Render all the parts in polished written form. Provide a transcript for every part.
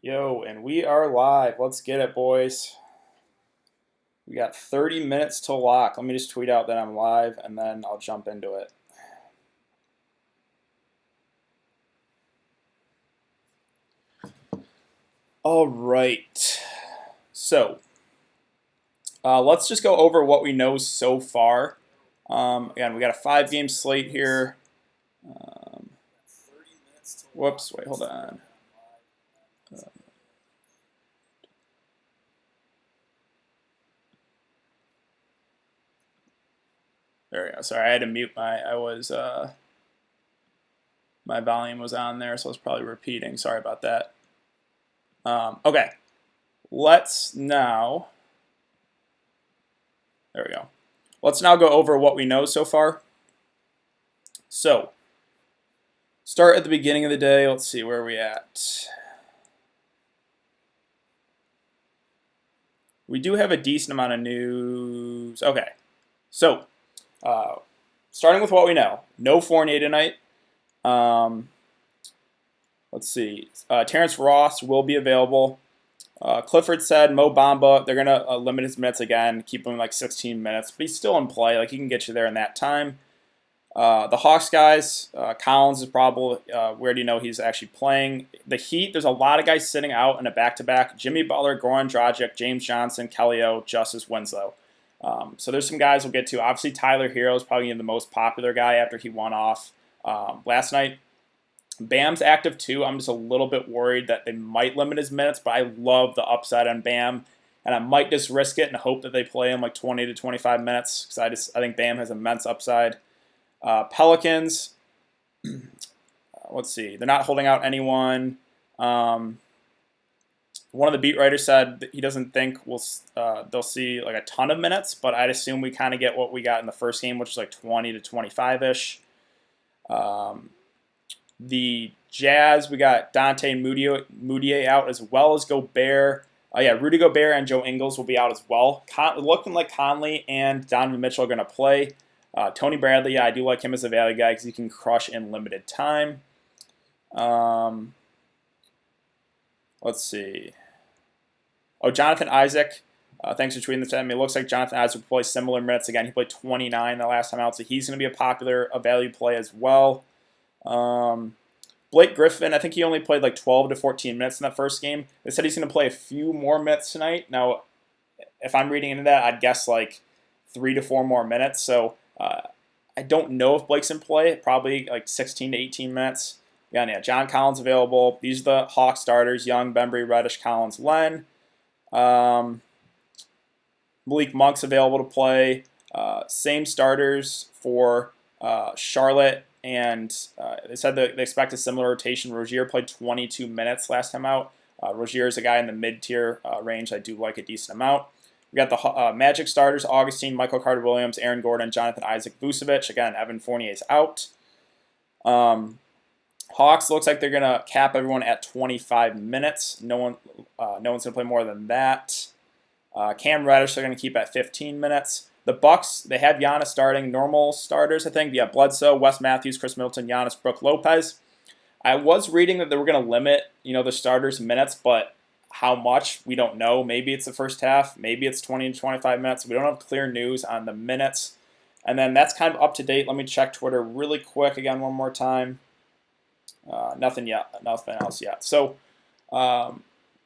Yo, and we are live. Let's get it, boys. We got 30 minutes to lock. Let me just tweet out that I'm live, and then I'll jump into it. All right. So, let's just go over what we know so far. Again, we got a 5-game slate here. Whoops, wait, hold on. There we go. Sorry, I had to mute my volume was on there, so I was probably repeating. Sorry about that. Okay, let's now. There we go. Let's now go over what we know so far. So, start at the beginning of the day. Let's see where we at. We do have a decent amount of news. Okay, so starting with what we know. No Fournier tonight. Let's see. Terrence Ross will be available. Clifford said Mo Bamba, they're going to limit his minutes again, keep him like 16 minutes, but he's still in play. Like, he can get you there in that time. The Hawks guys, Collins is probably, where do you know he's actually playing? The Heat, there's a lot of guys sitting out in a back-to-back. Jimmy Butler, Goran Dragic, James Johnson, Kelly O, Justice Winslow. So there's some guys we'll get to. Obviously, Tyler Hero is probably the most popular guy after he won off last night. Bam's active too. I'm just a little bit worried that they might limit his minutes, but I love the upside on Bam, and I might just risk it and hope that they play him like 20 to 25 minutes because I think Bam has immense upside. Pelicans, let's see. They're not holding out anyone. One of the beat writers said that he doesn't think they'll see like a ton of minutes, but I'd assume we kind of get what we got in the first game, which is like 20 to 25-ish. The Jazz, we got Dante Moutier out as well as Gobert. Rudy Gobert and Joe Ingles will be out as well. Looking like Conley and Donovan Mitchell are going to play. Tony Bradley, I do like him as a value guy because he can crush in limited time. Let's see. Oh, Jonathan Isaac. Thanks for tweeting this at me. It looks like Jonathan Isaac will play similar minutes again. He played 29 the last time out, so he's going to be a value play as well. Blake Griffin, I think he only played like 12 to 14 minutes in that first game. They said he's going to play a few more minutes tonight. Now, if I'm reading into that, I'd guess like 3 to 4 more minutes. So I don't know if Blake's in play. Probably like 16 to 18 minutes. Yeah, John Collins available. These are the Hawks starters: Young, Bembry, Reddish, Collins, Len. Malik Monk's available to play. Same starters for Charlotte. And they said that they expect a similar rotation. Rozier played 22 minutes last time out. Rozier is a guy in the mid-tier range. I do like a decent amount. We got the Magic starters: Augustine, Michael Carter-Williams, Aaron Gordon, Jonathan Isaac, Vucevic. Again, Evan Fournier's out. Hawks looks like they're going to cap everyone at 25 minutes. No one's going to play more than that. Cam Reddish they're going to keep at 15 minutes. The Bucks, they have Giannis starting, normal starters, I think. Yeah, Bledsoe, Wes Matthews, Chris Middleton, Giannis, Brook Lopez. I was reading that they were going to limit, the starters' minutes, but how much, we don't know. Maybe it's the first half. Maybe it's 20 to 25 minutes. We don't have clear news on the minutes. And then that's kind of up to date. Let me check Twitter really quick again one more time. Nothing else yet. So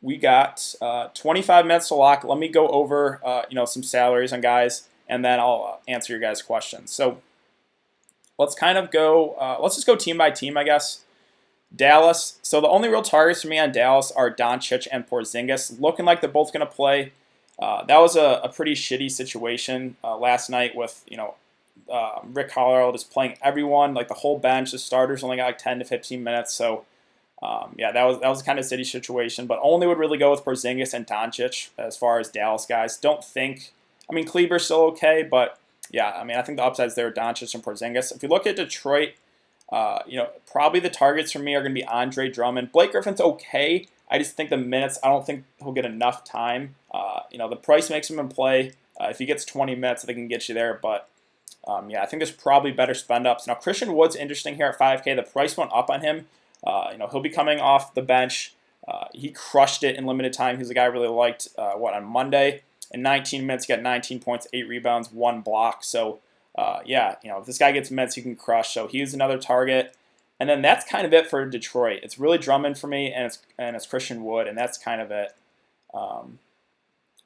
we got 25 minutes to lock. Let me go over, some salaries on guys, and then I'll answer your guys' questions. So let's kind of go, let's just go team by team, I guess. Dallas. So the only real targets for me on Dallas are Doncic and Porzingis. Looking like they're both going to play. That was a pretty shitty situation last night with, Rick Carlisle just playing everyone, like the whole bench. The starters only got like 10 to 15 minutes. So, that was kind of a shitty situation. But only would really go with Porzingis and Doncic as far as Dallas guys. Kleber's still okay, but yeah, I think the upside's there, Doncic and Porzingis. If you look at Detroit, probably the targets for me are going to be Andre Drummond. Blake Griffin's okay. I just think the minutes, I don't think he'll get enough time. The price makes him in play. If he gets 20 minutes, they can get you there. But, I think there's probably better spend-ups. Now, Christian Wood's interesting here at 5K. The price went up on him. He'll be coming off the bench. He crushed it in limited time. He's a guy I really liked, on Monday. In 19 minutes, he got 19 points, 8 rebounds, 1 block. So, yeah, if this guy gets minutes, he can crush. So he's another target. And then that's kind of it for Detroit. It's really Drummond for me, and it's Christian Wood, and that's kind of it.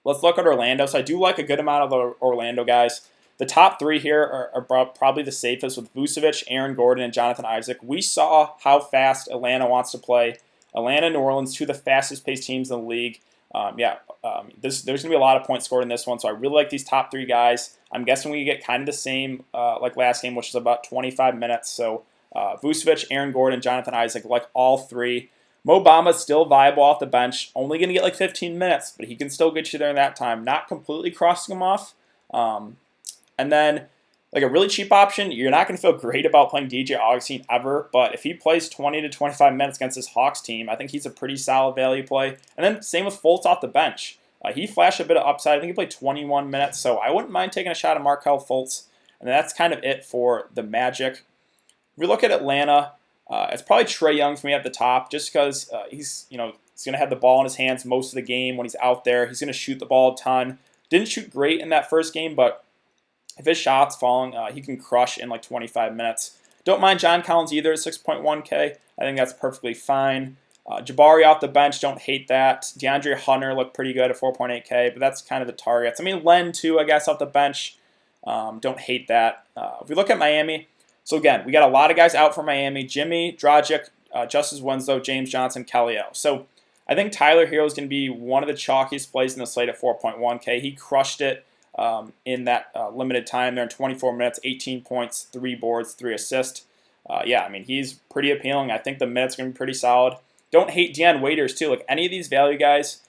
Let's look at Orlando. So I do like a good amount of the Orlando guys. The top 3 here are probably the safest with Vucevic, Aaron Gordon, and Jonathan Isaac. We saw how fast Atlanta wants to play. Atlanta and New Orleans, 2 of the fastest-paced teams in the league. There's going to be a lot of points scored in this one, so I really like these top 3 guys. I'm guessing we get kind of the same like last game, which is about 25 minutes. So Vucevic, Aaron Gordon, Jonathan Isaac, like all 3. Mo Bamba's still viable off the bench. Only going to get like 15 minutes, but he can still get you there in that time. Not completely crossing him off. And then, like a really cheap option, you're not going to feel great about playing DJ Augustine ever, but if he plays 20 to 25 minutes against this Hawks team, I think he's a pretty solid value play. And then same with Fultz off the bench. He flashed a bit of upside. I think he played 21 minutes, so I wouldn't mind taking a shot at Markelle Fultz. And that's kind of it for the Magic. If we look at Atlanta, it's probably Trae Young for me at the top, just because he's going to have the ball in his hands most of the game when he's out there. He's going to shoot the ball a ton. Didn't shoot great in that first game, but if his shot's falling, he can crush in like 25 minutes. Don't mind John Collins either at 6.1K. I think that's perfectly fine. Jabari off the bench, don't hate that. DeAndre Hunter looked pretty good at 4.8K, but that's kind of the targets. I mean, Len too, I guess, off the bench. Don't hate that. If we look at Miami, so again, we got a lot of guys out for Miami. Jimmy, Dragic, Justice Winslow, James Johnson, Kelly O. So I think Tyler Hero is going to be one of the chalkiest plays in the slate at 4.1K. He crushed it in that limited time there in 24 minutes, 18 points, 3 boards, 3 assists. He's pretty appealing. I think the minutes are going to be pretty solid. Don't hate Deion Waiters, too. Like any of these value guys,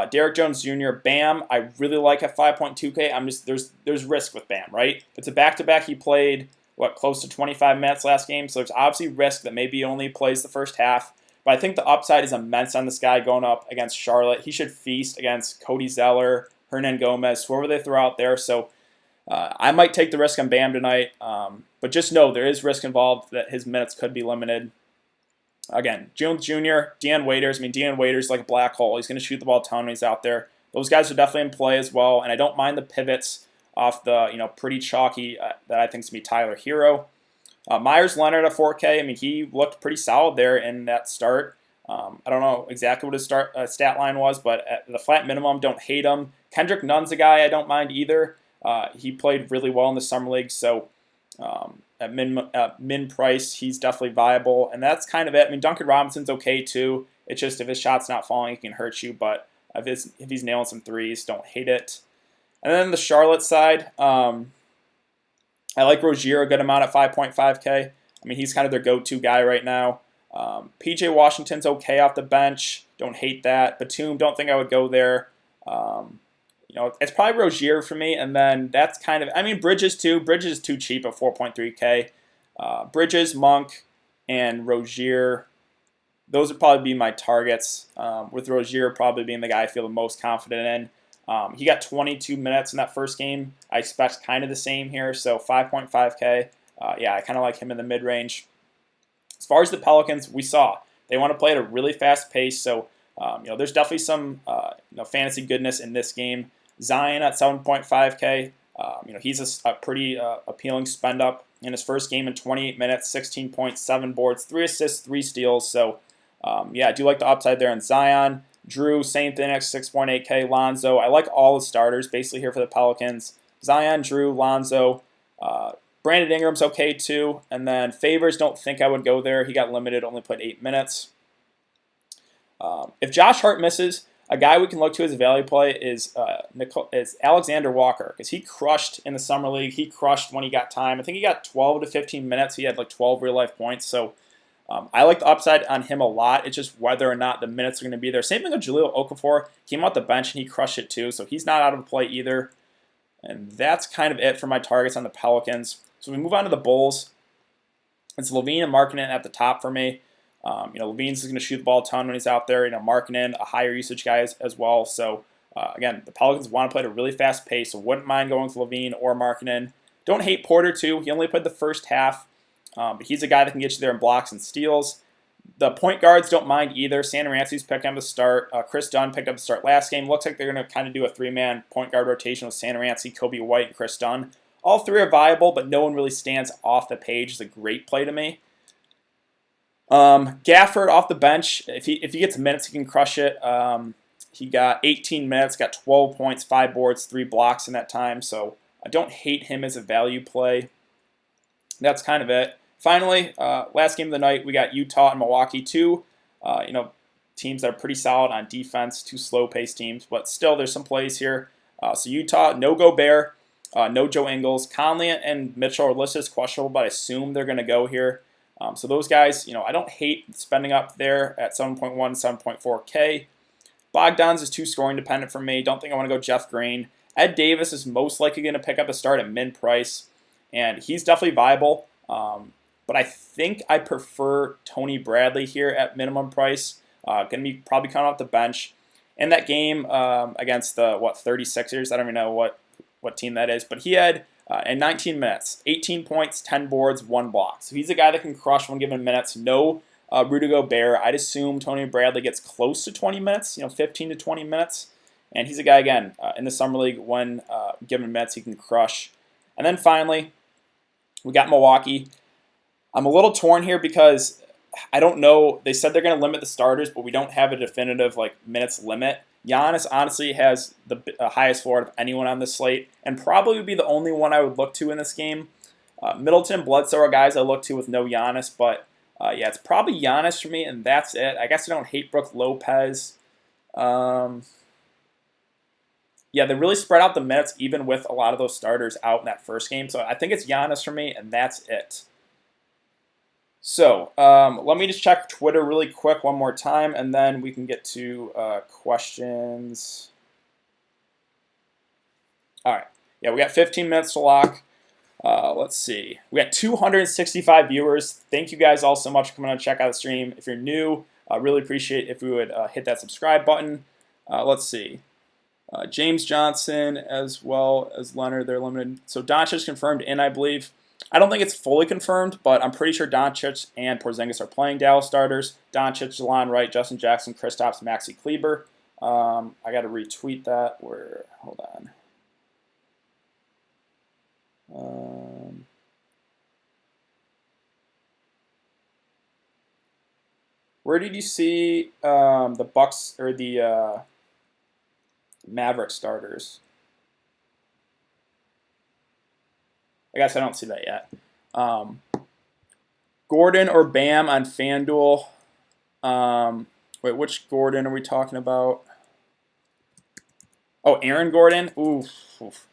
Derrick Jones Jr., Bam, I really like at 5.2K. There's risk with Bam, right? It's a back-to-back. He played, close to 25 minutes last game, so there's obviously risk that maybe he only plays the first half. But I think the upside is immense on this guy going up against Charlotte. He should feast against Cody Zeller, Hernan Gomez, whoever they throw out there. So I might take the risk on Bam tonight. But just know there is risk involved that his minutes could be limited. Again, Jones Jr., Deion Waiters. Deion Waiters is like a black hole. He's going to shoot the ball a ton when he's out there. Those guys are definitely in play as well. And I don't mind the pivots off the pretty chalky that I think is going to be Tyler Hero. Myers Leonard at 4K. He looked pretty solid there in that start. I don't know exactly what his stat line was, but at the flat minimum, don't hate him. Kendrick Nunn's a guy I don't mind either. He played really well in the Summer League, so at min price, he's definitely viable. And that's kind of it. Duncan Robinson's okay too. It's just if his shot's not falling, he can hurt you. But if he's nailing some threes, don't hate it. And then the Charlotte side, I like Rozier a good amount at 5.5K. He's kind of their go-to guy right now. PJ Washington's okay off the bench. Don't hate that. Batum, don't think I would go there. It's probably Rozier for me, and then that's kind of, Bridges too. Bridges is too cheap at 4.3K. Bridges, Monk, and Rozier, those would probably be my targets, with Rozier probably being the guy I feel the most confident in. He got 22 minutes in that first game. I expect kind of the same here, so 5.5K. I kind of like him in the mid-range. As far as the Pelicans, we saw they want to play at a really fast pace, so there's definitely some fantasy goodness in this game. Zion at 7.5K, he's a pretty appealing spend up in his first game in 28 minutes, 16 points, 7 boards, 3 assists, 3 steals. So I do like the upside there in Zion. Drew, same thing at 6.8K. Lonzo, I like all the starters basically here for the Pelicans. Zion, Drew, Lonzo. Brandon Ingram's okay too. And then Favors, don't think I would go there. He got limited, only played 8 minutes. If Josh Hart misses, a guy we can look to as a value play is Alexander Walker, because he crushed in the Summer League. He crushed when he got time. I think he got 12 to 15 minutes. He had 12 real-life points. So I like the upside on him a lot. It's just whether or not the minutes are going to be there. Same thing with Jahlil Okafor. Came off the bench, and he crushed it too. So he's not out of play either. And that's kind of it for my targets on the Pelicans. So we move on to the Bulls. It's LaVine and Markkanen at the top for me. LaVine's going to shoot the ball a ton when he's out there. Markkanen, a higher usage guy as well. So, again, the Pelicans want to play at a really fast pace, so wouldn't mind going with LaVine or Markkanen. Don't hate Porter, too. He only played the first half, but he's a guy that can get you there in blocks and steals. The point guards don't mind either. Satoransky's picking up the start. Chris Dunn picked up the start last game. Looks like they're going to kind of do a three-man point guard rotation with Satoransky, Kobe White, and Chris Dunn. All three are viable, but no one really stands off the page. It's a great play to me. Gafford off the bench. If he gets minutes, he can crush it. He got 18 minutes, got 12 points, 5 boards, 3 blocks in that time. So I don't hate him as a value play. That's kind of it. Finally, last game of the night, we got Utah and Milwaukee, two teams that are pretty solid on defense, two slow-paced teams, but still there's some plays here. So Utah, no Gobert, no Joe Ingles. Conley and Mitchell are listed as questionable, but I assume they're going to go here. So those guys, I don't hate spending up there at 7.1, 7.4K. Bogdan's is too scoring dependent for me. Don't think I want to go Jeff Green. Ed Davis is most likely going to pick up a start at min price, and he's definitely viable. But I think I prefer Tony Bradley here at minimum price. Going to be probably coming off the bench. In that game against the 36ers, I don't even know what team that is, but he had in 19 minutes, 18 points, 10 boards, 1 block. So he's a guy that can crush when given minutes. No Rudy Gobert. I'd assume Tony Bradley gets close to 20 minutes, 15 to 20 minutes. And he's a guy, again, in the Summer League, when given minutes, he can crush. And then finally, we got Milwaukee. I'm a little torn here because I don't know. They said they're going to limit the starters, but we don't have a definitive minutes limit. Giannis honestly has the highest floor of anyone on this slate, and probably would be the only one I would look to in this game. Middleton, Bledsoe are guys I look to with no Giannis, but it's probably Giannis for me, and that's it. I guess I don't hate Brook Lopez. They really spread out the minutes even with a lot of those starters out in that first game. So I think it's Giannis for me, and that's it. So let me just check Twitter really quick one more time, and then we can get to questions. All right. Yeah, we got 15 minutes to lock. Let's see. We got 265 viewers. Thank you guys all so much for coming on to check out the stream. If you're new, I really appreciate if you would hit that subscribe button. Let's see. James Johnson as well as Leonard, they're limited. So Doncic confirmed in, I believe. I don't think it's fully confirmed, but I'm pretty sure Doncic and Porzingis are playing Dallas starters. Doncic, Jelon Wright, Justin Jackson, Kristaps, Maxi Kleber. I got to retweet that. Hold on. Where did you see the Bucks or the Maverick starters? I guess I don't see that yet. Gordon or Bam on FanDuel. Wait, which Gordon are we talking about? Oh, Aaron Gordon? Oof.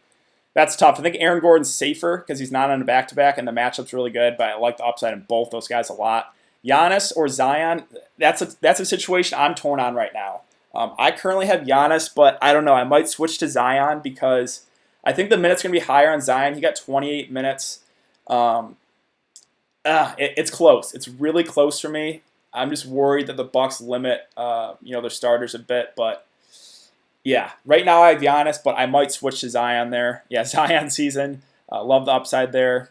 That's tough. I think Aaron Gordon's safer because he's not on a back-to-back, and the matchup's really good, but I like the upside in both those guys a lot. Giannis or Zion, that's a situation I'm torn on right now. I currently have Giannis, but I don't know. I might switch to Zion because I think the minutes are going to be higher on Zion. He got 28 minutes. It's close. It's really close for me. I'm just worried that the Bucks limit their starters a bit. But, yeah, right now I have Giannis, but I might switch to Zion there. Yeah, Zion season. Love the upside there.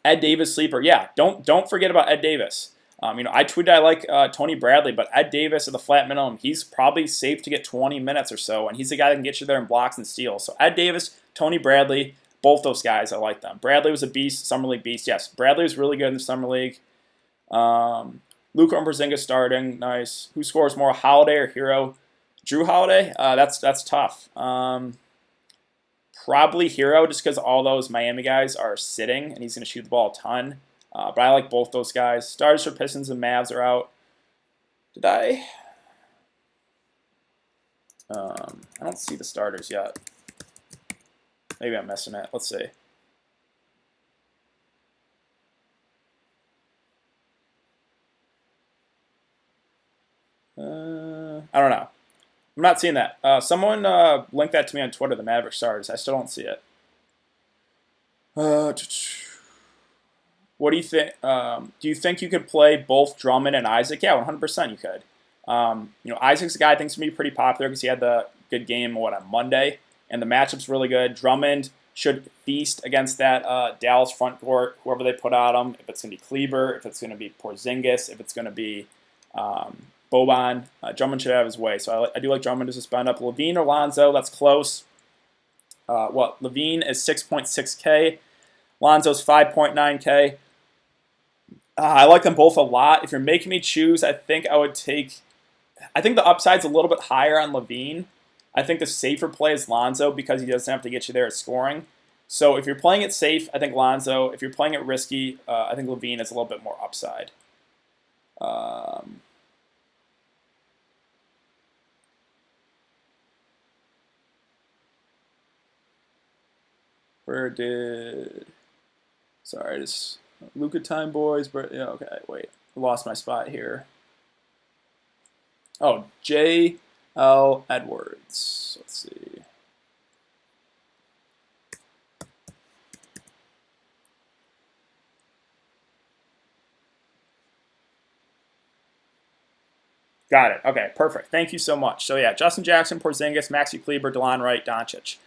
Ed Davis sleeper. Yeah, don't forget about Ed Davis. I tweeted I like Tony Bradley, but Ed Davis at the flat minimum, he's probably safe to get 20 minutes or so, and he's the guy that can get you there in blocks and steals. So Ed Davis, Tony Bradley, both those guys, I like them. Bradley was a beast, Summer League beast. Yes, Bradley was really good in the Summer League. Luka and Porzingis starting, nice. Who scores more, Holiday or Hero? Drew Holiday? That's tough. Probably Hero, just because all those Miami guys are sitting, and he's going to shoot the ball a ton. But I like both those guys. Starters for Pistons and Mavs are out. Did I? I don't see the starters yet. Maybe I'm missing it. Let's see. I don't know. I'm not seeing that. Someone link that to me on Twitter, the Maverick starters. I still don't see it. What do you think? Do you think you could play both Drummond and Isaac? Yeah, 100% you could. Isaac's a guy I think is going to be pretty popular because he had the good game on Monday, and the matchup's really good. Drummond, should feast against that Dallas front court, whoever they put out them. If it's going to be Kleber, if it's going to be Porzingis, if it's going to be Boban, Drummond should have his way. So I do like Drummond to suspend up. LaVine or Lonzo, that's close. LaVine is 6.6K. Lonzo's 5.9K. I like them both a lot. If you're making me choose, I think I would take. I think the upside's a little bit higher on LaVine. I think the safer play is Lonzo because he doesn't have to get you there at scoring. So if you're playing it safe, I think Lonzo. If you're playing it risky, I think LaVine is a little bit more upside. Where did... Sorry, just Luka time, boys. But yeah, okay, wait. I lost my spot here. Oh, J.L. Edwards. Let's see. Got it. Okay, perfect. Thank you so much. So yeah, Justin Jackson, Porzingis, Maxi Kleber, DeLon Wright, Doncic.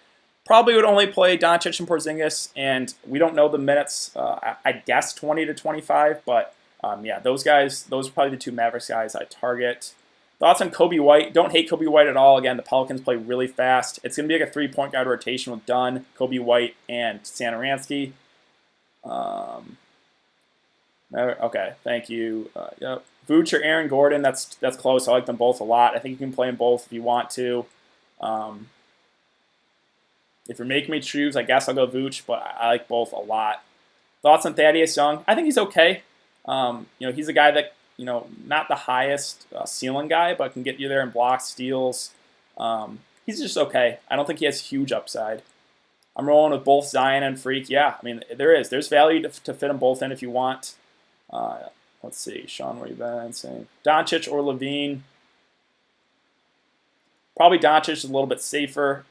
Probably would only play Doncic and Porzingis, and we don't know the minutes. I guess 20 to 25, but yeah, those guys, those are probably the two Mavericks guys I target. Thoughts on Kobe White? Don't hate Kobe White at all. Again, the Pelicans play really fast. It's going to be like a three-point guard rotation with Dunn, Kobe White, and Satoransky. Okay, thank you. Yep. Vooch or Aaron Gordon, that's close. I like them both a lot. I think you can play them both if you want to. If you're making me choose, I guess I'll go Vooch, but I like both a lot. Thoughts on Thaddeus Young? I think he's okay. He's a guy that, not the highest ceiling guy, but can get you there in blocks, steals. He's just okay. I don't think he has huge upside. I'm rolling with both Zion and Freak. Yeah, I mean, there's value to fit them both in if you want. Let's see, Sean, where you been saying? Doncic or LaVine? Probably Doncic is a little bit safer.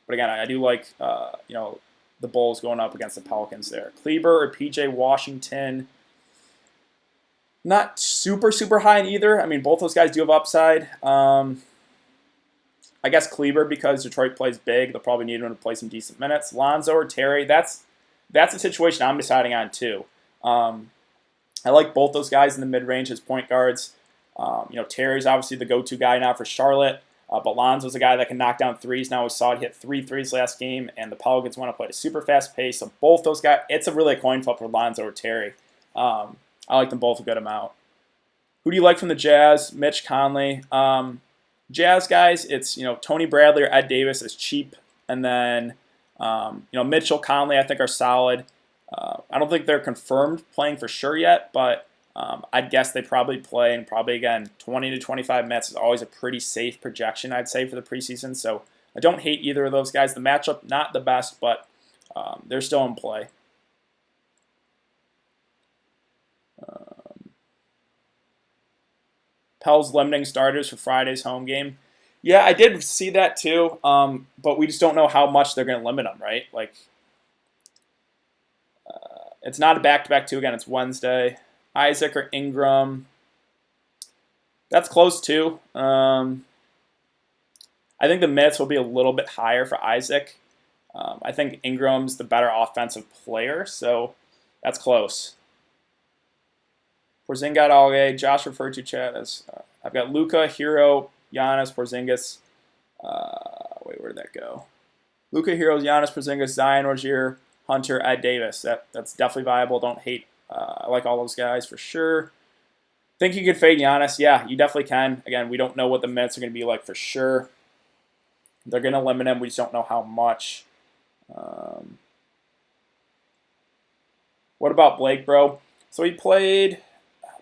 But again, I do like the Bulls going up against the Pelicans there. Kleber or PJ Washington? Not super high in either. I mean, both those guys do have upside. I guess Kleber because Detroit plays big. They'll probably need him to play some decent minutes. Lonzo or Terry? That's a situation I'm deciding on too. I like both those guys in the mid-range as point guards. Terry's obviously the go-to guy now for Charlotte. But Lonzo's a guy that can knock down threes. Now we saw it hit 3 threes last game, and the Pelicans want to play at a super fast pace. So both those guys, it's really a coin flip for Lonzo or Terry. I like them both a good amount. Who do you like from the Jazz? Mitch Conley. Jazz guys, it's Tony Bradley or Ed Davis is cheap, and then Mitchell, Conley I think are solid. I don't think they're confirmed playing for sure yet, but I'd guess they probably play, and probably, again, 20 to 25 minutes is always a pretty safe projection, I'd say, for the preseason. So I don't hate either of those guys. The matchup, not the best, but they're still in play. Pels limiting starters for Friday's home game. Yeah, I did see that too, but we just don't know how much they're going to limit them, right? It's not a back-to-back too. Again, it's Wednesday. Isaac or Ingram. That's close too. I think the minutes will be a little bit higher for Isaac. I think Ingram's the better offensive player, so that's close. Porzingis, Alge, Josh referred to chat as I've got Luka, Hero, Giannis, Porzingis. Wait, where did that go? Luka, Hero, Giannis, Porzingis, Zion, Rozier, Hunter, Ed Davis. That's definitely viable. Don't hate. I like all those guys for sure. Think you could fade Giannis? Yeah, you definitely can. Again, we don't know what the minutes are going to be like for sure. They're going to limit him. We just don't know how much. What about Blake, bro? So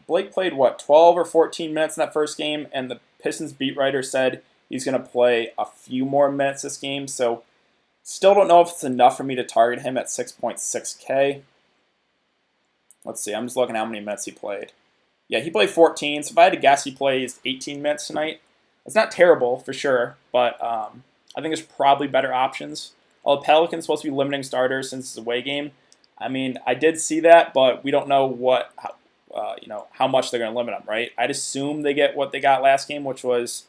Blake played, what, 12 or 14 minutes in that first game, and the Pistons beat writer said he's going to play a few more minutes this game. So still don't know if it's enough for me to target him at 6.6K. Let's see. I'm just looking at how many minutes he played. Yeah, he played 14. So if I had to guess, he plays 18 minutes tonight. It's not terrible for sure, but I think there's probably better options. Well, the Pelicans supposed to be limiting starters since it's a away game. I mean, I did see that, but we don't know how much they're going to limit them, right? I'd assume they get what they got last game, which was,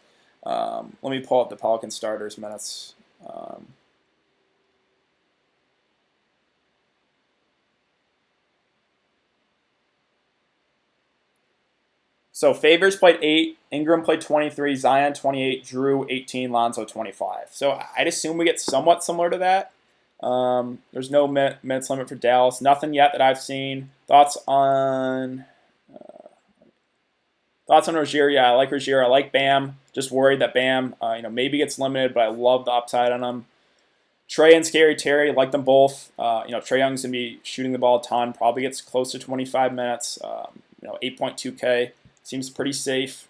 let me pull up the Pelican starters minutes. So Favors played 8, Ingram played 23, Zion 28, Drew 18, Lonzo 25. So I'd assume we get somewhat similar to that. There's no minutes limit for Dallas. Nothing yet that I've seen. Thoughts on Rozier? Yeah, I like Rozier. I like Bam. Just worried that Bam, maybe gets limited, but I love the upside on him. Trey and Scary Terry, like them both. Trey Young's gonna be shooting the ball a ton. Probably gets close to 25 minutes. 8.2K seems pretty safe.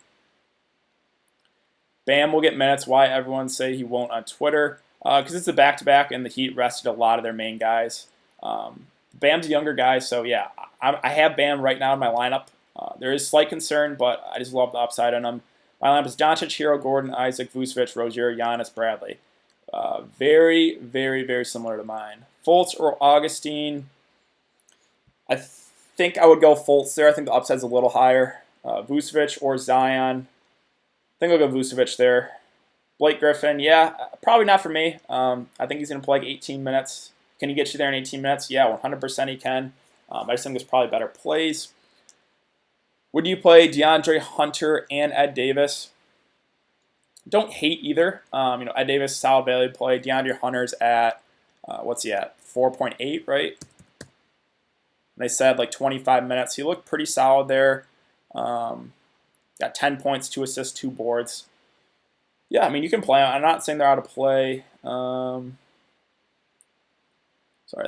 Bam will get minutes. Why everyone say he won't on Twitter? Because it's a back-to-back, and the Heat rested a lot of their main guys. Bam's a younger guy, so yeah, I have Bam right now in my lineup. There is slight concern, but I just love the upside on him. My lineup is Doncic, Hero, Gordon, Isaac, Vucevic, Rozier, Giannis, Bradley. Very, very, very similar to mine. Fultz or Augustine? I think I would go Fultz there. I think the upside's a little higher. Vucevic or Zion? I think I'll go Vucevic there. Blake Griffin, yeah, probably not for me. I think he's going to play like 18 minutes. Can he get you there in 18 minutes? Yeah, 100% he can. I just think there's probably better plays. Would you play DeAndre Hunter and Ed Davis? Don't hate either. Ed Davis, solid value play. DeAndre Hunter's at, what's he at? 4.8, right? And they said like 25 minutes. He looked pretty solid there. Got 10 points, 2 assists, 2 boards. Yeah, you can play. I'm not saying they're out of play. Sorry,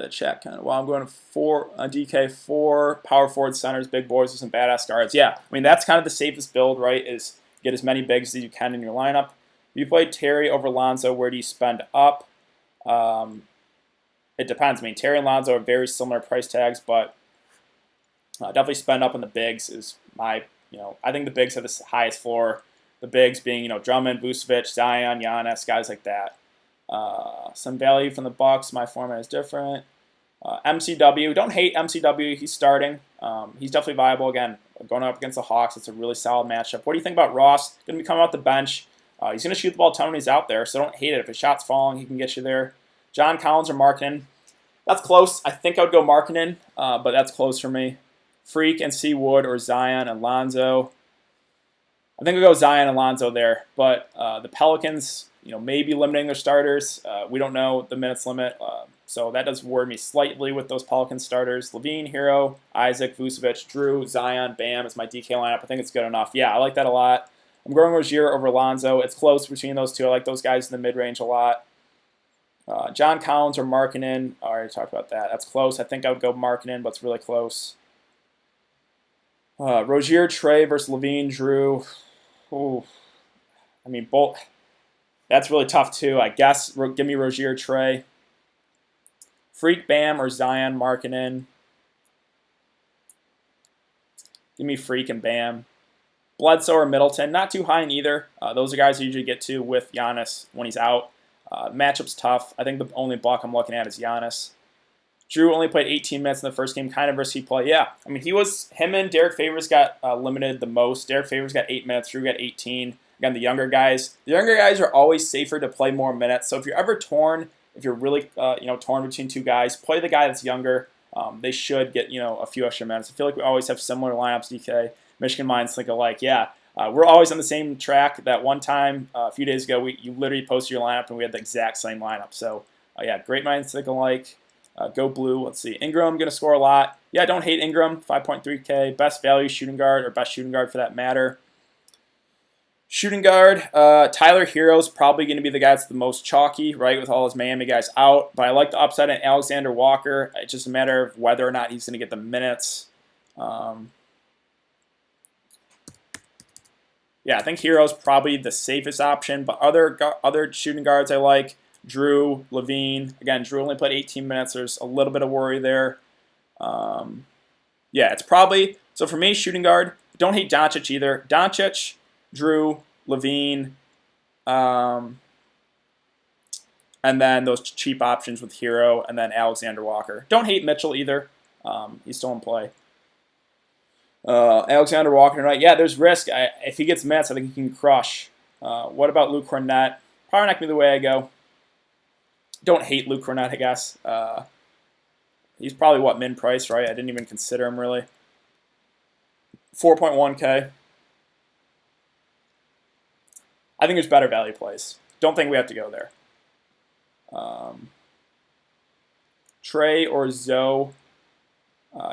the chat kind of. Well, I'm going to 4 on DK, 4 power forward centers, big boys with some badass guards. Yeah, that's kind of the safest build, right? Is get as many bigs as you can in your lineup. If you play Terry over Lonzo, where do you spend up? It depends. Terry and Lonzo are very similar price tags, but definitely spend up on the bigs is my. I think the bigs have the highest floor. The bigs being, Drummond, Vucevic, Zion, Giannis, guys like that. Some value from the Bucks. My format is different. MCW. Don't hate MCW. He's starting. He's definitely viable. Again, going up against the Hawks, it's a really solid matchup. What do you think about Ross? Going to be coming off the bench. He's going to shoot the ball a ton when he's out there, so don't hate it. If his shot's falling, he can get you there. John Collins or Markkanen. That's close. I think I would go Markkanen, but that's close for me. Freak and C. Wood or Zion and Lonzo. I think we'll go Zion and Lonzo there. But the Pelicans, maybe limiting their starters. We don't know the minutes limit. So that does worry me slightly with those Pelican starters. Levine, Hero, Isaac, Vucevic, Drew, Zion, Bam is my DK lineup. I think it's good enough. Yeah, I like that a lot. I'm going Rozier over Lonzo. It's close between those two. I like those guys in the mid-range a lot. John Collins or Markkanen. I already talked about that. That's close. I think I would go Markkanen, but it's really close. Rozier, Trey versus Levine, Drew. Ooh. Both. That's really tough too. I guess give me Rozier, Trey. Freak, Bam, or Zion, Markkanen. Give me Freak and Bam. Bledsoe or Middleton. Not too high in either. Those are guys I usually get to with Giannis when he's out. Matchup's tough. I think the only block I'm looking at is Giannis. Drew only played 18 minutes in the first game. Kind of risky play. Yeah, him and Derek Favors got limited the most. Derek Favors got 8 minutes. Drew got 18. Again, the younger guys are always safer to play more minutes. So if you're ever torn, if you're really torn between two guys, play the guy that's younger. They should get a few extra minutes. I feel like we always have similar lineups. DK, Michigan minds think alike. Yeah, we're always on the same track. That one time a few days ago, you literally posted your lineup and we had the exact same lineup. So yeah, great minds think alike. Go blue. Let's see. Ingram going to score a lot. Yeah, don't hate Ingram. 5.3K. Best value shooting guard or best shooting guard for that matter. Shooting guard, Tyler Hero's probably going to be the guy that's the most chalky, right, with all his Miami guys out. But I like the upside in Alexander Walker. It's just a matter of whether or not he's going to get the minutes. Yeah, I think Hero's probably the safest option. But other shooting guards I like. Drew, Levine. Again, Drew only played 18 minutes. There's a little bit of worry there. Yeah, it's probably... So for me, shooting guard, don't hate Doncic either. Doncic, Drew, Levine, and then those cheap options with Hero, and then Alexander Walker. Don't hate Mitchell either. He's still in play. Alexander Walker tonight. Yeah, there's risk. If he gets minutes, I think he can crush. What about Luke Cornett? Probably not going to be the way I go. Don't hate Luke Cornett, I guess. He's probably, min price, right? I didn't even consider him, really. 4.1K. I think there's better value plays. Don't think we have to go there. Trey or Zoe.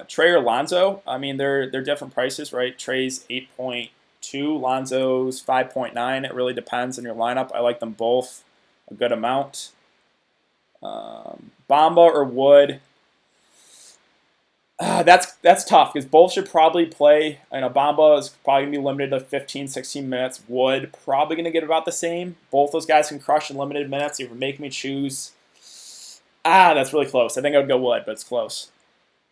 Trey or Lonzo. I mean, they're different prices, right? Trey's 8.2, Lonzo's 5.9. It really depends on your lineup. I like them both a good amount. Bamba or Wood. That's tough because both should probably play. I know Bamba is probably going to be limited to 15, 16 minutes. Wood probably going to get about the same. Both those guys can crush in limited minutes. If you're making me choose, that's really close. I think I would go Wood, but it's close.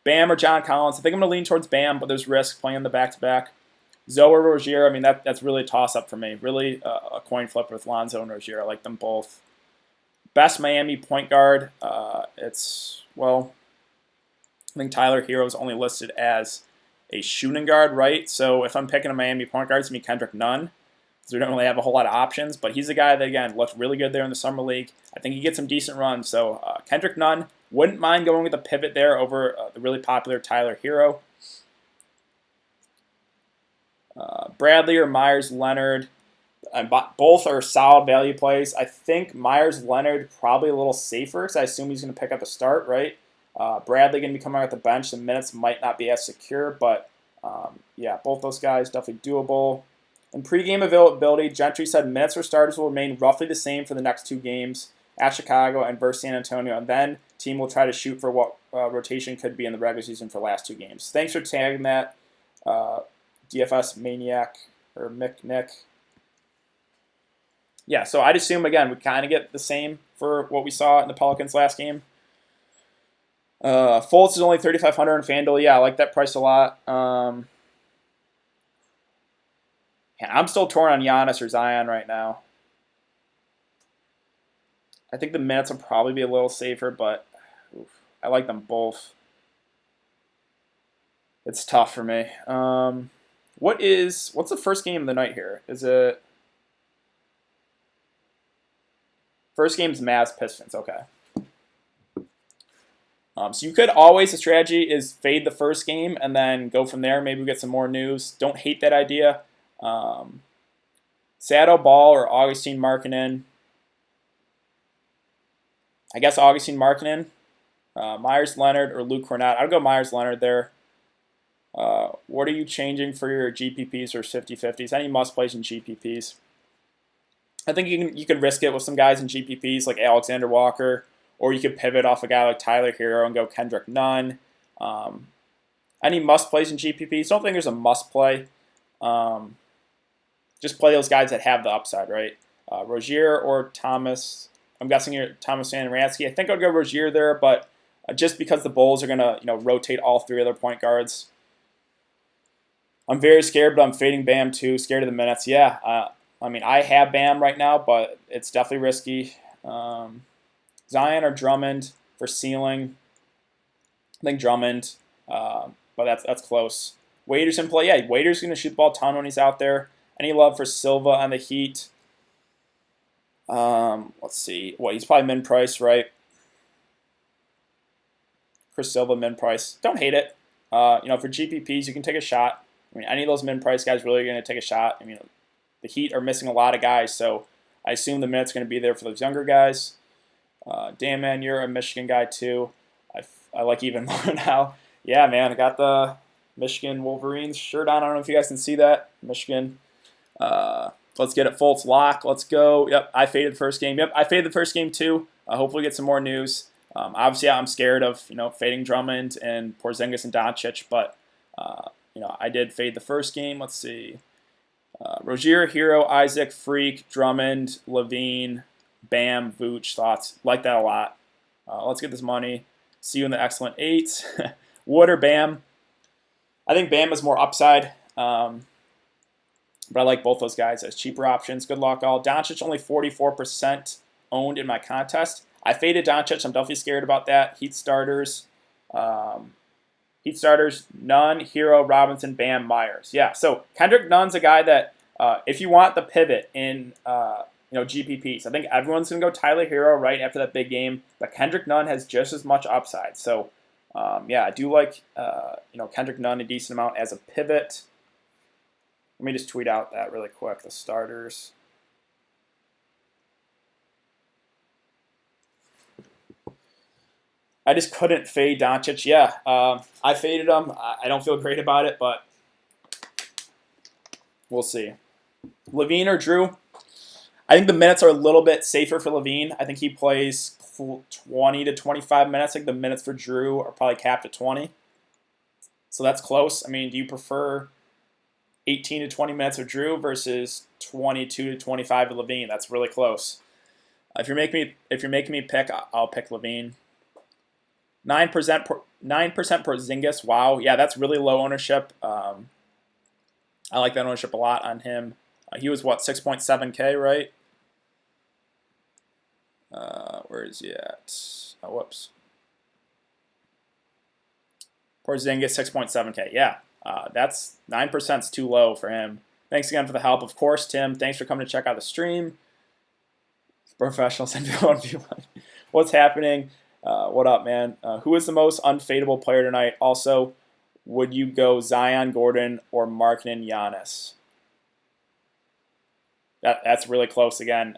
Bam or John Collins. I think I'm going to lean towards Bam, but there's risk playing the back-to-back. Zoe or Rozier. I mean, that's really a toss-up for me. Really a coin flip with Lonzo and Rozier. I like them both. Best Miami point guard. I think Tyler Hero is only listed as a shooting guard, right? So if I'm picking a Miami point guard, it's going to be Kendrick Nunn, because we don't really have a whole lot of options. But he's a guy that, again, looked really good there in the Summer League. I think he gets some decent runs. So Kendrick Nunn, wouldn't mind going with a pivot there over the really popular Tyler Hero. Bradley or Myers Leonard. Both are solid value plays. I think Myers Leonard probably a little safer, because I assume he's going to pick up the start, right? Bradley going to be coming out the bench. The minutes might not be as secure, but yeah, both those guys definitely doable. In pregame availability, Gentry said minutes for starters will remain roughly the same for the next 2 games at Chicago and versus San Antonio, and then team will try to shoot for what rotation could be in the regular season for the last 2 games. Thanks for tagging that, DFS Maniac or Mick Nick. Yeah, so I'd assume, again, we kind of get the same for what we saw in the Pelicans last game. Fultz is only 3,500 in FanDuel. Yeah, I like that price a lot. I'm still torn on Giannis or Zion right now. I think the minutes will probably be a little safer, but I like them both. It's tough for me. What's the first game of the night here? Is it first game's Mavs Pistons? Okay. So you could always, the strategy is fade the first game and then go from there. Maybe we get some more news. Don't hate that idea. Sato Ball or Augustine Markkanen. I guess Augustine Markkanen. Myers Leonard or Luke Cornett. I'd go Myers Leonard there. What are you changing for your GPPs or 50-50s? Any must plays in GPPs? I think you can risk it with some guys in GPPs like Alexander Walker. Or you could pivot off a guy like Tyler Hero and go Kendrick Nunn. Any must plays in GPPs? Don't think there's a must play. Just play those guys that have the upside, right? Rozier or Thomas. I'm guessing you're Thomas and Ransky. I think I'd go Rozier there, but just because the Bulls are gonna rotate all 3 other point guards. I'm very scared, but I'm fading Bam too. Scared of the minutes. Yeah, I mean I have Bam right now, but it's definitely risky. Zion or Drummond for ceiling. I think Drummond, but that's close. Waiters in play. Yeah, Waiters going to shoot the ball a ton when he's out there. Any love for Silva on the Heat? Let's see. He's probably min price, right? Chris Silva min price. Don't hate it. For GPPs, you can take a shot. I mean, any of those min price guys really are going to take a shot. I mean, the Heat are missing a lot of guys, so I assume the minutes are going to be there for those younger guys. Dan, man, you're a Michigan guy too. I like even more now. Yeah, man, I got the Michigan Wolverines shirt on. I don't know if you guys can see that. Michigan. Let's get it. Fultz lock. Let's go. Yep, I faded the first game. Yep, I faded the first game too. Hopefully get some more news. Obviously, I'm scared of fading Drummond and Porzingis and Doncic, but I did fade the first game. Let's see. Rozier, Hero, Isaac, Freak, Drummond, Levine, Bam, Vooch, thoughts. Like that a lot. Let's get this money. See you in the excellent 8s. Wood or Bam? I think Bam is more upside, but I like both those guys as cheaper options. Good luck, all. Doncic only 44% owned in my contest. I faded Doncic. I'm definitely scared about that. Heat starters. Nunn, Hero, Robinson, Bam, Myers. Yeah, so Kendrick Nunn's a guy that if you want the pivot in GPPs, I think everyone's going to go Tyler Hero right after that big game, but Kendrick Nunn has just as much upside. So, yeah, I do like Kendrick Nunn a decent amount as a pivot. Let me just tweet out that really quick, the starters. I just couldn't fade Doncic. Yeah, I faded him. I don't feel great about it, but we'll see. Levine or Drew? I think the minutes are a little bit safer for Levine. I think he plays 20 to 25 minutes. I think the minutes for Drew are probably capped at 20. So that's close. I mean, do you prefer 18 to 20 minutes of Drew versus 22 to 25 of Levine? That's really close. If you're making me pick, I'll pick Levine. 9% Porzingis. Wow, yeah, that's really low ownership. I like that ownership a lot on him. He was what, 6.7K, right? Where is he at? Oh, whoops. Porzingis 6.7K. Yeah, that's 9% is too low for him. Thanks again for the help, of course, Tim. Thanks for coming to check out the stream. Professional send What's happening? What up, man? Who is the most unfadeable player tonight? Also, would you go Zion, Gordon, or Markkanen, Giannis? That's really close again.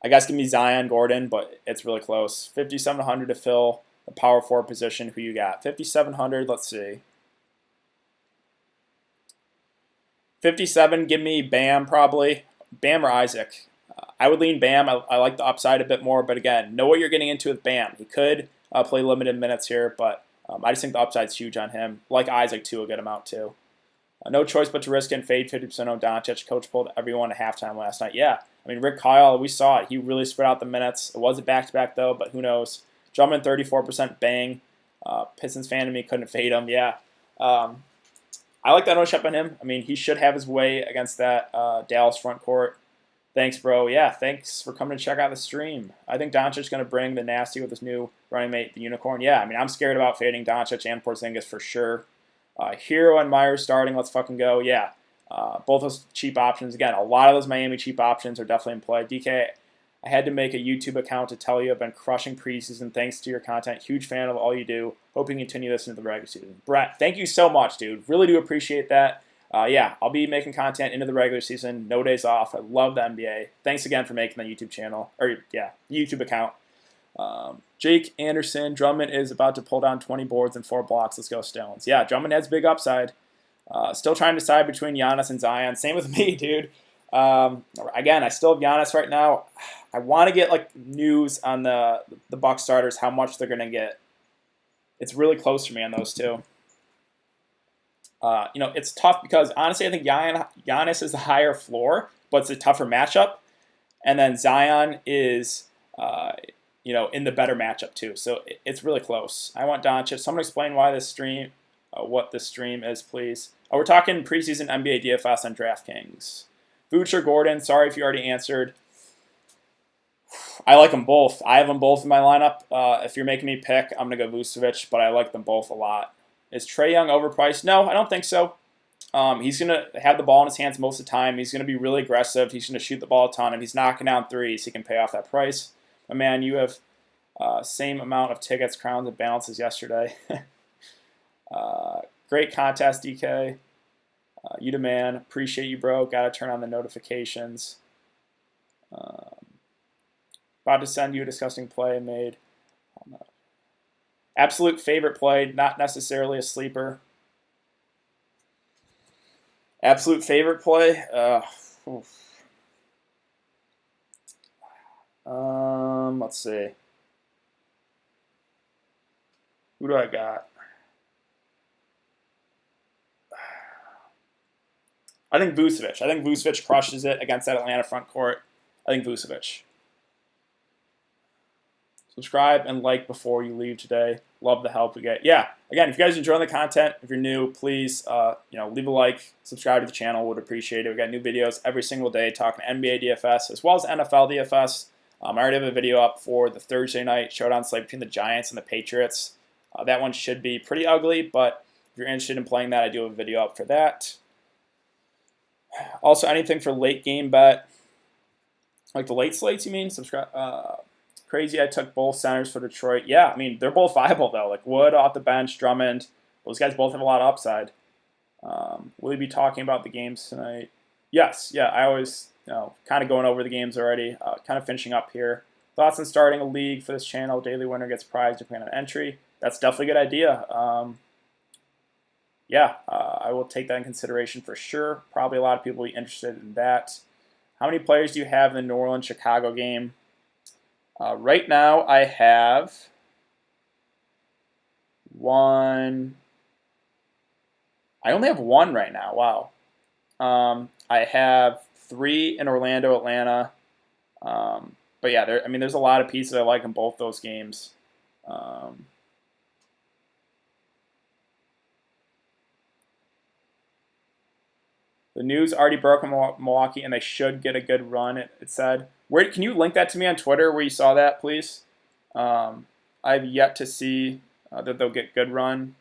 I guess give me Zion, Gordon, but it's really close. 5,700 to fill the power forward position. Who you got? 5,700. Let's see. 57. Give me Bam probably. Bam or Isaac. I would lean Bam. I like the upside a bit more, but again, know what you're getting into with Bam. He could play limited minutes here, but I just think the upside's huge on him. Like Isaac too, a good amount too. No choice but to risk and fade 50% on Doncic. Coach pulled everyone at halftime last night. Yeah, I mean, Rick Kyle, we saw it. He really spread out the minutes. It was a back-to-back, though, but who knows. Drummond, 34% bang. Pistons fan of me couldn't fade him. Yeah. I like that ownership on him. I mean, he should have his way against that Dallas front court. Thanks, bro. Yeah, thanks for coming to check out the stream. I think Doncic's going to bring the nasty with his new running mate, the Unicorn. Yeah, I mean, I'm scared about fading Doncic and Porzingis for sure. Hero and Myers starting. Let's fucking go. Yeah. Both those cheap options. Again, a lot of those Miami cheap options are definitely in play. DK, I had to make a YouTube account to tell you I've been crushing preseason. Thanks to your content. Huge fan of all you do. Hoping you continue this into the regular season. Brett, thank you so much, dude. Really do appreciate that. Yeah, I'll be making content into the regular season. No days off. I love the NBA. Thanks again for making the YouTube channel. Or, yeah, YouTube account. Jake Anderson, Drummond is about to pull down 20 boards and 4 blocks. Let's go Stones. Yeah, Drummond has big upside. Still trying to decide between Giannis and Zion. Same with me, dude. Again, I still have Giannis right now. I want to get like news on the Bucks starters, how much they're going to get. It's really close for me on those two. It's tough because honestly, I think Giannis is the higher floor, but it's a tougher matchup. And then Zion is, in the better matchup too. So it's really close. I want Doncic. Someone explain why this stream, what this stream is, please. We're talking preseason NBA DFS on Draftkings. Vooch or Gordon? Sorry if you already answered. I like them both. I have them both in my lineup. If you're making me pick, I'm going to go Vucevic, but I like them both a lot. Is Trae Young overpriced? No, I don't think so. He's going to have the ball in his hands most of the time. He's going to be really aggressive. He's going to shoot the ball a ton, and he's knocking down threes. He can pay off that price. But, man, you have same amount of tickets, crowns, and balances yesterday. Great contest, DK. You the man. Appreciate you, bro. Got to turn on the notifications. About to send you a disgusting play made. Absolute favorite play, not necessarily a sleeper. Absolute favorite play. Let's see. Who do I got? I think Vucevic. I think Vucevic crushes it against that Atlanta front court. I think Vucevic. Subscribe and like before you leave today. Love the help we get. Yeah, again, if you guys enjoy the content, if you're new, please leave a like, subscribe to the channel. Would appreciate it. We got new videos every single day talking NBA DFS as well as NFL DFS. I already have a video up for the Thursday night showdown slate between the Giants and the Patriots. That one should be pretty ugly, but if you're interested in playing that, I do have a video up for that. Also, anything for late game bet, like the late slates, you mean? Subscribe. Crazy, I took both centers for Detroit. Yeah, I mean, they're both viable, though. Like Wood off the bench, Drummond. Those guys both have a lot of upside. Will we be talking about the games tonight? Yes, yeah, I always, kind of going over the games already. Kind of finishing up here. Thoughts on starting a league for this channel? Daily winner gets prize depending on entry. That's definitely a good idea. Yeah, I will take that in consideration for sure. Probably a lot of people will be interested in that. How many players do you have in the New Orleans-Chicago game? Right now, I have one. I only have one right now. Wow. I have 3 in Orlando, Atlanta. But yeah, there's a lot of pieces I like in both those games. The news already broke in Milwaukee, and they should get a good run. It said. Where can you link that to me on Twitter where you saw that, please? I've yet to see that they'll get good run.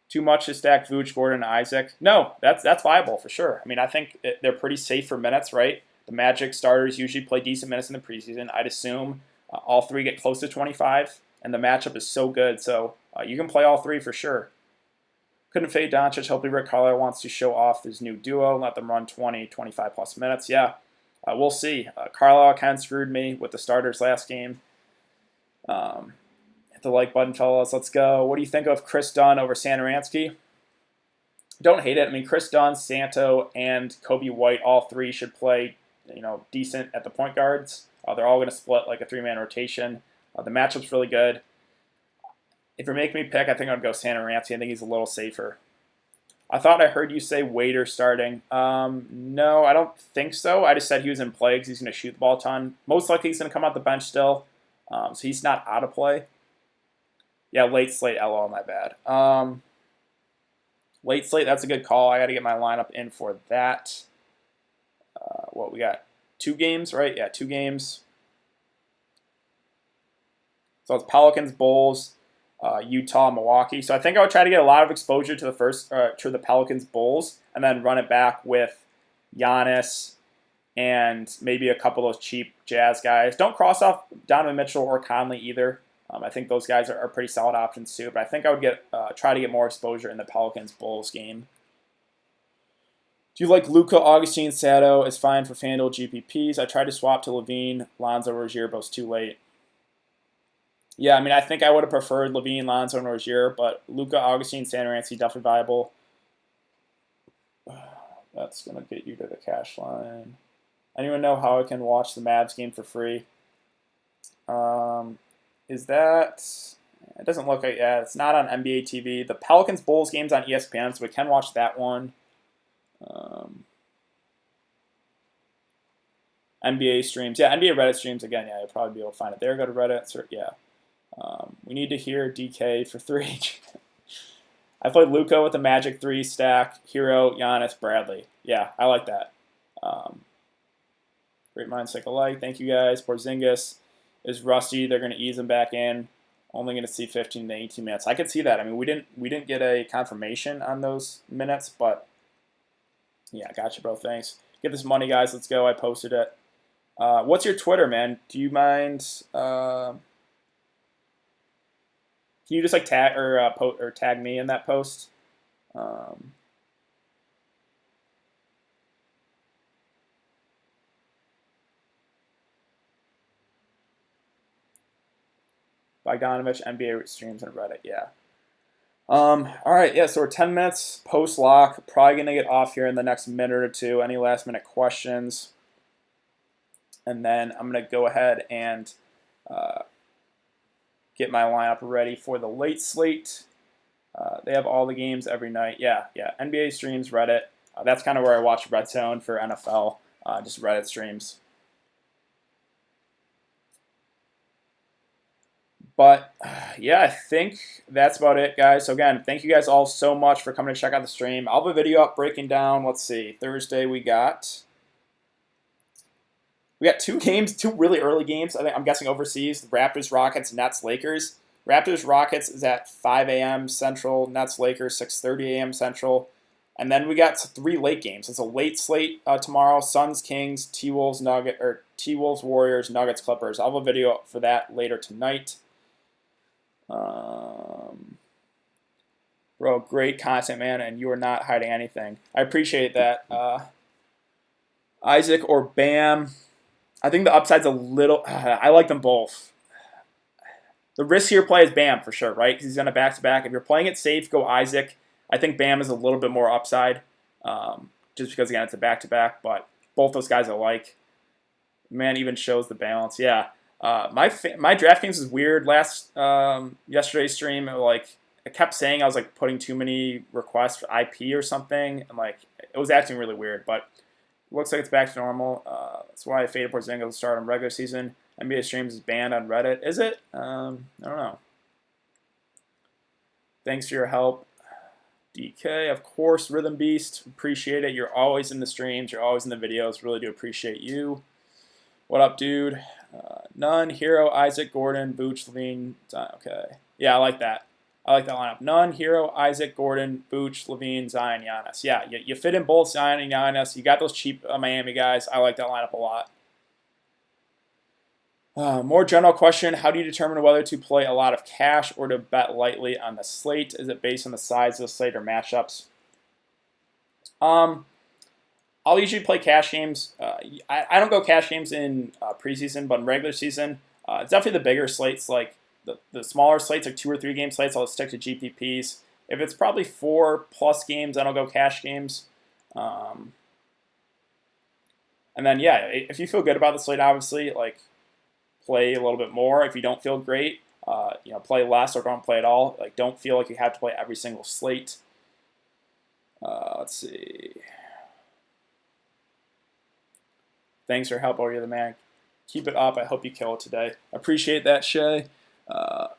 Too much to stack Vooch, Gordon, and Isaac. No, that's viable for sure. I mean, I think they're pretty safe for minutes, right? The Magic starters usually play decent minutes in the preseason. I'd assume all 3 get close to 25, and the matchup is so good. So you can play all 3 for sure. Couldn't fade Doncic. Hopefully Rick Carlisle wants to show off his new duo and let them run 20, 25-plus minutes. Yeah, we'll see. Carlisle kind of screwed me with the starters last game. Hit the like button, fellas. Let's go. What do you think of Chris Dunn over Satoransky? Don't hate it. I mean, Chris Dunn, Santo, and Kobe White, all 3 should play, decent at the point guards. They're all going to split like a 3-man rotation. The matchup's really good. If you're making me pick, I think I'd go Satoransky. I think he's a little safer. I thought I heard you say Waiter starting. No, I don't think so. I just said he was in play because he's going to shoot the ball a ton. Most likely he's going to come off the bench still, so he's not out of play. Yeah, late slate, LOL, my bad. Late slate, that's a good call. I got to get my lineup in for that. What, we got 2 games, right? Yeah, 2 games. So it's Pelicans, Bulls, Utah, Milwaukee. So I think I would try to get a lot of exposure to the Pelicans, Bulls, and then run it back with Giannis and maybe a couple of those cheap Jazz guys. Don't cross off Donovan Mitchell or Conley either. I think those guys are pretty solid options too. But I think I would try to get more exposure in the Pelicans Bulls game. Do you like Luka, Augustine, Sato is fine for FanDuel GPPs? I tried to swap to Levine, Lonzo, Rozier, but it was too late. Yeah, I mean, I think I would have preferred Levine, Lonzo, and Rozier, but Luka, Augustine, Satoransky definitely viable. That's going to get you to the cash line. Anyone know how I can watch the Mavs game for free? Is that... It doesn't look like... Yeah, it's not on NBA TV. The Pelicans Bulls game's on ESPN, so we can watch that one. NBA streams. Yeah, NBA Reddit streams. Again, yeah, you'll probably be able to find it there. Go to Reddit. Yeah. We need to hear DK for 3. I played Luka with the Magic 3 stack. Hero, Giannis, Bradley. Yeah, I like that. Great minds think alike. Thank you guys. Porzingis is rusty. They're going to ease him back in. Only going to see 15 to 18 minutes. I could see that. I mean, we didn't get a confirmation on those minutes, but yeah, gotcha, bro. Thanks. Get this money, guys. Let's go. I posted it. What's your Twitter, man? Do you mind? Can you just like tag or tag me in that post? Bogdanovich, NBA streams and Reddit. Yeah. All right. Yeah. So we're 10 minutes post lock. Probably gonna get off here in the next minute or two. Any last minute questions? And then I'm gonna go ahead and get my lineup ready for the late slate. They have all the games every night. Yeah. NBA streams, Reddit. That's kind of where I watch Red Zone for NFL. Just Reddit streams. But yeah, I think that's about it, guys. So again, thank you guys all so much for coming to check out the stream. I'll have a video up breaking down. Let's see. Thursday we got 2 games, 2 really early games. I'm guessing overseas. The Raptors, Rockets, Nets, Lakers. Raptors, Rockets is at 5 a.m. Central. Nets, Lakers, 6:30 a.m. Central. And then we got 3 late games. It's a late slate tomorrow. Suns, Kings, T-Wolves, Warriors, Nuggets, Clippers. I'll have a video up for that later tonight. Bro, great content, man, and you are not hiding anything. I appreciate that. Isaac or Bam. I think the upside's a little. I like them both. The riskier play is Bam for sure, right? Because he's on a back-to-back. If you're playing it safe, go Isaac. I think Bam is a little bit more upside, just because again it's a back-to-back. But both those guys I like. Man, even shows the balance. Yeah, my DraftKings is weird. Yesterday's stream, I kept saying I was like putting too many requests for IP or something, and like it was acting really weird. But it looks like it's back to normal. That's why I faded Porzingis to start on regular season. NBA streams is banned on Reddit. Is it? I don't know. Thanks for your help, DK. Of course, Rhythm Beast. Appreciate it. You're always in the streams. You're always in the videos. Really do appreciate you. What up, dude? Nunn, Hero, Isaac, Gordon, Booch, Levine. Okay. Yeah, I like that. I like that lineup. Nunn, Hero, Isaac, Gordon, Booch, Levine, Zion, Giannis. Yeah, you fit in both Zion and Giannis. You got those cheap Miami guys. I like that lineup a lot. More general question, how do you determine whether to play a lot of cash or to bet lightly on the slate? Is it based on the size of the slate or matchups? I'll usually play cash games. I don't go cash games in preseason, but in regular season, it's definitely the bigger slates. Like the smaller slates, like 2 or 3 game slates, I'll stick to GPPs. If it's probably 4+ games, then I'll go cash games. And then, yeah, if you feel good about the slate, obviously, like, play a little bit more. If you don't feel great, play less or don't play at all. Like, don't feel like you have to play every single slate. Let's see. Thanks for your help, you're the man. Keep it up. I hope you kill it today. Appreciate that, Shay. God,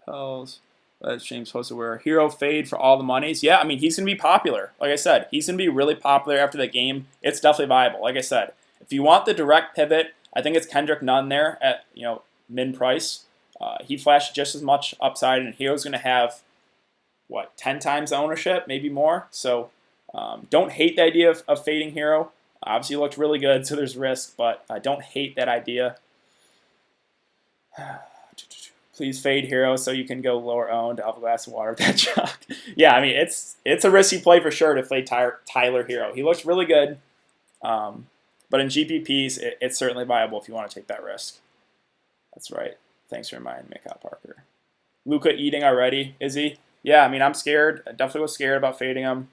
Pels. That's James supposed to wear Hero fade for all the monies. Yeah, I mean, he's going to be popular. Like I said, he's going to be really popular after the game. It's definitely viable. Like I said, if you want the direct pivot, I think it's Kendrick Nunn there at min price. He flashed just as much upside, and Hero's going to have 10 times the ownership, maybe more. So don't hate the idea of fading Hero. Obviously, he looked really good, so there's risk, but I don't hate that idea. Please fade Hero so you can go lower owned. I'll have a glass of water with that chalk. Yeah, I mean it's a risky play for sure to fade Tyler Hero. He looks really good. But in GPPs, it's certainly viable if you want to take that risk. That's right. Thanks for reminding me, Kyle Parker. Luka eating already, is he? Yeah, I mean, I'm scared. I definitely was scared about fading him.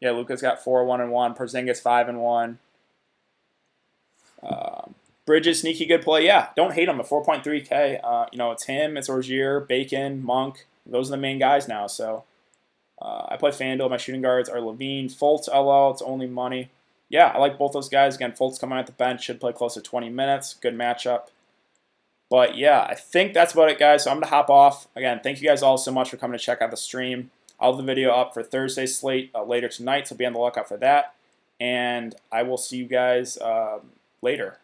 Yeah, Luka's got 4-1-1. Porzingis 5-1. Bridges, sneaky good play. Yeah, don't hate him at 4.3K. It's him, it's Rozier, Bacon, Monk. Those are the main guys now. So I play FanDuel. My shooting guards are Levine, Fultz, LL. It's only money. Yeah, I like both those guys. Again, Fultz coming at the bench should play close to 20 minutes. Good matchup. But yeah, I think that's about it, guys. So I'm going to hop off. Again, thank you guys all so much for coming to check out the stream. I'll have the video up for Thursday's slate later tonight, so be on the lookout for that. And I will see you guys later.